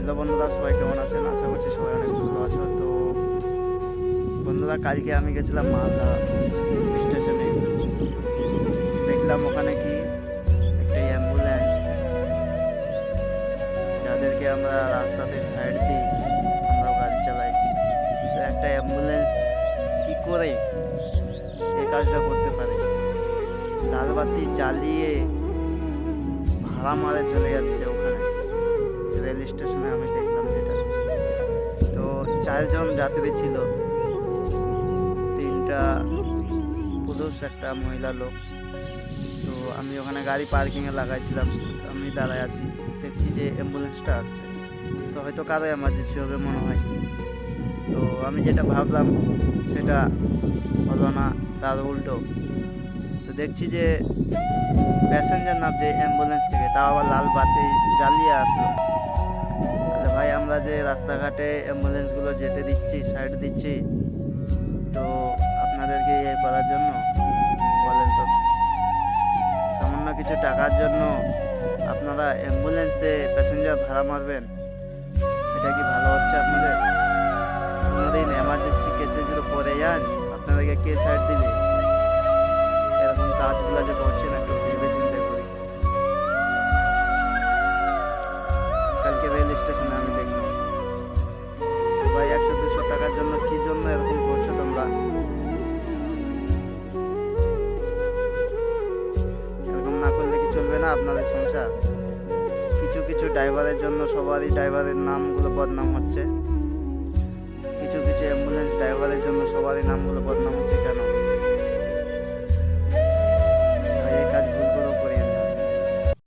Hello বন্ধুরা, সবাই কেমন আছেন? আশা করছি সবাই অনেক ভালো আছো। তো বন্ধুরা, কালকে আমি গেছিলাম মালদা স্টেশনে। দেখলাম ওখানে কি একটা অ্যাম্বুলেন্স, যাদেরকে আমরা রাস্তাতে সাইড দিই, আমরাও গাড়ি চালাই, তো একটা অ্যাম্বুলেন্স কি করে এই কাজটা করতে পারে? লাল বাতি জ্বালিয়ে ভাড়া মারে চলে যাচ্ছে ওখানে রেল স্টেশনে। আমি দেখলাম যেটা, তো 4 জন যাত্রী ছিল, 3টা পুরুষ, একটা মহিলা লোক। তো আমি ওখানে গাড়ি পার্কিংয়ে লাগাইছিলাম, আমি দাঁড়ায় আছি, দেখছি যে অ্যাম্বুলেন্সটা আসছে, তো হয়তো কারো এমার্জেন্সি হবে মনে হয়। তো আমি যেটা ভাবলাম সেটা হলো না, তার উল্টো। তো দেখছি যে প্যাসেঞ্জার নামছে অ্যাম্বুলেন্স থেকে, তাও আবার লাল বাতি জ্বালিয়ে আসলো। তাহলে ভাই, আমরা যে রাস্তাঘাটে অ্যাম্বুলেন্সগুলো যেতে দিচ্ছি, সাইড দিচ্ছি, তো আপনাদেরকে ইয়ে করার জন্য বলেন তো, সামান্য কিছু টাকার জন্য আপনারা অ্যাম্বুলেন্সে প্যাসেঞ্জার ভাড়া মারবেন? এটা কি ভালো হচ্ছে আপনাদের? কোনোদিন এমার্জেন্সি কেসে যদি পড়ে যান, আপনাদেরকে কে সাইড দিবে? এরকম কাজগুলো যে করছেন, একটু ভেবে চিন্তা করি। কালকে রেল স্টেশনে আমি দেখলাম ভাই, 100-200 টাকার জন্য কি জন্য এরকম করছো তোমরা? এরকম না করলে কি চলবে না আপনাদের সংসার? কিছু কিছু ড্রাইভারের জন্য সবারই ড্রাইভারের নামগুলো বদনাম হচ্ছে, কিছু কিছু অ্যাম্বুলেন্স ড্রাইভারের জন্য সবারই নামগুলো বদনাম হচ্ছে। কেন?